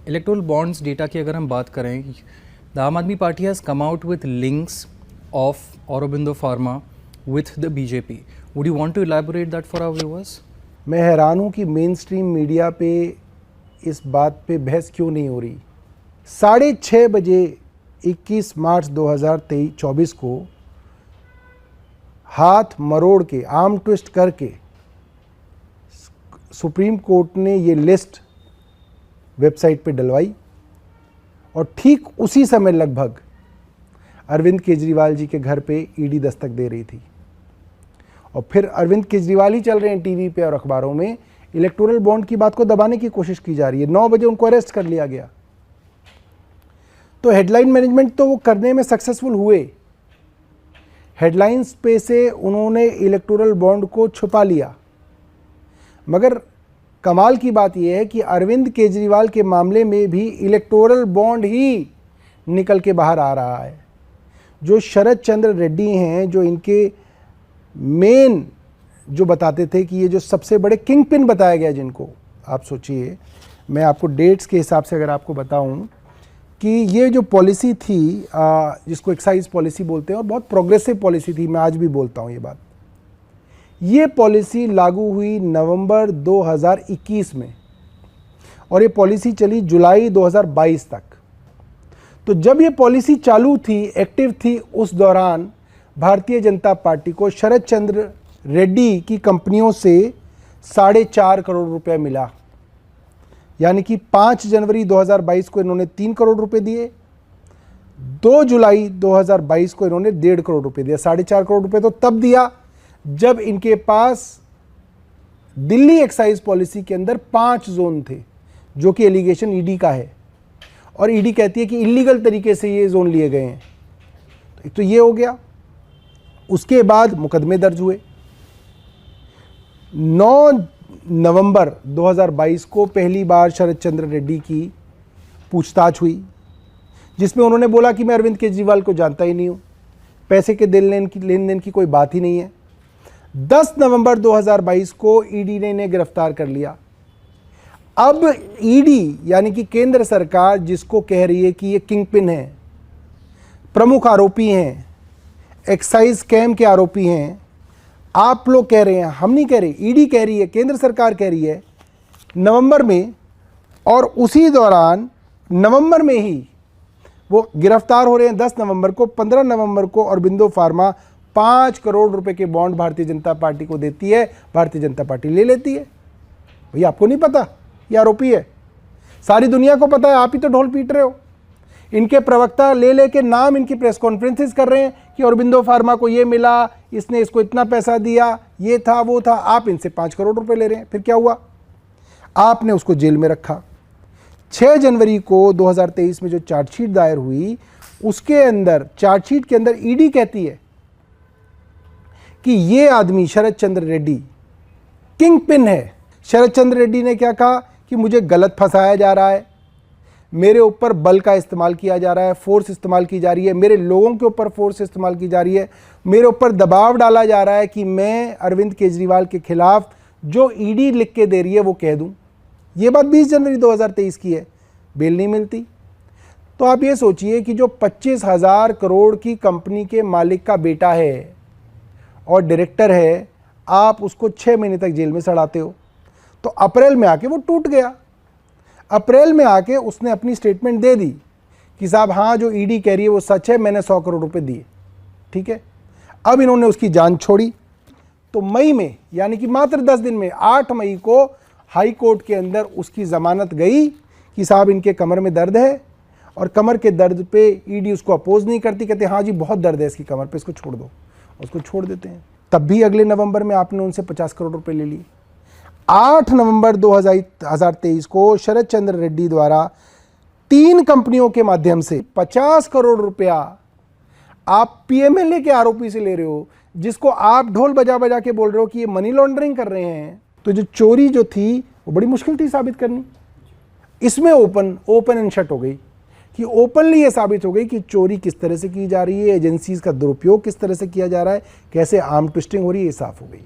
Electoral bonds data की अगर हम बात करें, the Aam Aadmi Party has come out with links of Aurobindo Pharma with the BJP. Would you want to elaborate that for our viewers? मैं हैरान हूँ कि मेन स्ट्रीम मीडिया पे इस बात पे बहस क्यों नहीं हो रही. 6:30 बजे 21 मार्च 2024 को हाथ मरोड़ के आर्म ट्विस्ट करके सुप्रीम कोर्ट ने ये लिस्ट वेबसाइट पे डलवाई और ठीक उसी समय लगभग अरविंद केजरीवाल जी के घर पे ईडी दस्तक दे रही थी. और फिर अरविंद केजरीवाल ही चल रहे हैं टीवी पे और अखबारों में. इलेक्टोरल बॉन्ड की बात को दबाने की कोशिश की जा रही है. 9 बजे उनको अरेस्ट कर लिया गया. तो हेडलाइन मैनेजमेंट तो वो करने में सक्सेसफुल हुए. हेडलाइंस पे से उन्होंने इलेक्टोरल बॉन्ड को छुपा लिया. मगर कमाल की बात यह है कि अरविंद केजरीवाल के मामले में भी इलेक्टोरल बॉन्ड ही निकल के बाहर आ रहा है. जो शरद चंद्र रेड्डी हैं, जो इनके मेन जो बताते थे कि ये जो सबसे बड़े किंग पिन बताया गया, जिनको आप सोचिए, मैं आपको डेट्स के हिसाब से अगर आपको बताऊं कि ये जो पॉलिसी थी जिसको एक्साइज पॉलिसी बोलते हैं और बहुत प्रोग्रेसिव पॉलिसी थी, मैं आज भी बोलता हूं ये बात. ये पॉलिसी लागू हुई नवंबर 2021 में और ये पॉलिसी चली जुलाई 2022 तक. तो जब ये पॉलिसी चालू थी, एक्टिव थी, उस दौरान भारतीय जनता पार्टी को शरद चंद्र रेड्डी की कंपनियों से 4.5 करोड़ रुपए मिला. यानी कि 5 जनवरी 2022 को इन्होंने 3 करोड़ रुपए दिए, 2 जुलाई 2022 को इन्होंने 1.5 करोड़ रुपए दिया. 4.5 करोड़ रुपए तो तब दिया जब इनके पास दिल्ली एक्साइज पॉलिसी के अंदर 5 जोन थे, जो कि एलिगेशन ईडी का है और ईडी कहती है कि इलीगल तरीके से ये जोन लिए गए हैं. एक तो ये हो गया. उसके बाद मुकदमे दर्ज हुए. 9 नवंबर 2022 को पहली बार शरद चंद्र रेड्डी की पूछताछ हुई, जिसमें उन्होंने बोला कि मैं अरविंद केजरीवाल को जानता ही नहीं हूं, पैसे के लेन देन की कोई बात ही नहीं है. 10 नवंबर 2022 को ईडी ने इन्हें गिरफ्तार कर लिया. अब ईडी यानी कि केंद्र सरकार, जिसको कह रही है कि ये किंग पिन है, प्रमुख आरोपी हैं, एक्साइज स्कैम के आरोपी हैं, आप लोग कह रहे हैं, हम नहीं कह रहे, ईडी कह रही है, केंद्र सरकार कह रही है नवंबर में. और उसी दौरान नवंबर में ही वो गिरफ्तार हो रहे हैं. 10 नवंबर को, 15 नवंबर को औरोबिंदो फार्मा 5 करोड़ रुपए के बॉन्ड भारतीय जनता पार्टी को देती है. भारतीय जनता पार्टी ले लेती है. भैया आपको नहीं पता ये आरोपी है? सारी दुनिया को पता है, आप ही तो ढोल पीट रहे हो. इनके प्रवक्ता ले लेके नाम इनकी प्रेस कॉन्फ्रेंसेस कर रहे हैं कि औरोबिंदो फार्मा को ये मिला, इसने इसको इतना पैसा दिया, ये था वो था. आप इनसे 5 करोड़ रुपए ले रहे हैं. फिर क्या हुआ? आपने उसको जेल में रखा. 6 जनवरी को 2023 में जो चार्जशीट दायर हुई, उसके अंदर, चार्जशीट के अंदर ईडी कहती है कि ये आदमी शरद चंद्र रेड्डी किंग पिन है. शरद चंद्र रेड्डी ने क्या कहा कि मुझे गलत फंसाया जा रहा है, मेरे ऊपर बल का इस्तेमाल किया जा रहा है, फोर्स इस्तेमाल की जा रही है, मेरे लोगों के ऊपर फोर्स इस्तेमाल की जा रही है, मेरे ऊपर दबाव डाला जा रहा है कि मैं अरविंद केजरीवाल के खिलाफ जो ईडी लिख के दे रही है वो कह दूं. ये बात 20 जनवरी 2023 की है. बेल नहीं मिलती. तो आप ये सोचिए कि जो 25,000 करोड़ की कंपनी के मालिक का बेटा है और डायरेक्टर है, आप उसको 6 महीने तक जेल में सड़ाते हो. तो अप्रैल में आके वो टूट गया. अप्रैल में आके उसने अपनी स्टेटमेंट दे दी कि साहब हाँ, जो ईडी कह रही है वो सच है, मैंने 100 करोड़ रुपए दिए. ठीक है. अब इन्होंने उसकी जान छोड़ी. तो मई में, यानी कि मात्र 10 दिन में, 8 मई को हाई कोर्ट के अंदर उसकी जमानत गई कि साहब इनके कमर में दर्द है. और कमर के दर्द पे ईडी उसको अपोज नहीं करती, कहते हाँ जी बहुत दर्द है इसकी कमर पे, इसको छोड़ दो. उसको छोड़ देते हैं. तब भी अगले नवंबर में आपने उनसे 50 करोड़ रुपए ले लिए. 8 नवंबर 2023 को शरद चंद्र रेड्डी द्वारा 3 कंपनियों के माध्यम से 50 करोड़ रुपया आप पीएमएलए के आरोपी से ले रहे हो, जिसको आप ढोल बजा बजा के बोल रहे हो कि ये मनी लॉन्ड्रिंग कर रहे हैं. तो जो चोरी जो थी वो बड़ी मुश्किल थी साबित करनी. इसमें ओपन एंड शट हो गई कि ओपनली ये साबित हो गई कि चोरी किस तरह से की जा रही है, एजेंसीज का दुरुपयोग किस तरह से किया जा रहा है, कैसे आर्म ट्विस्टिंग हो रही है, ये साफ हो गई.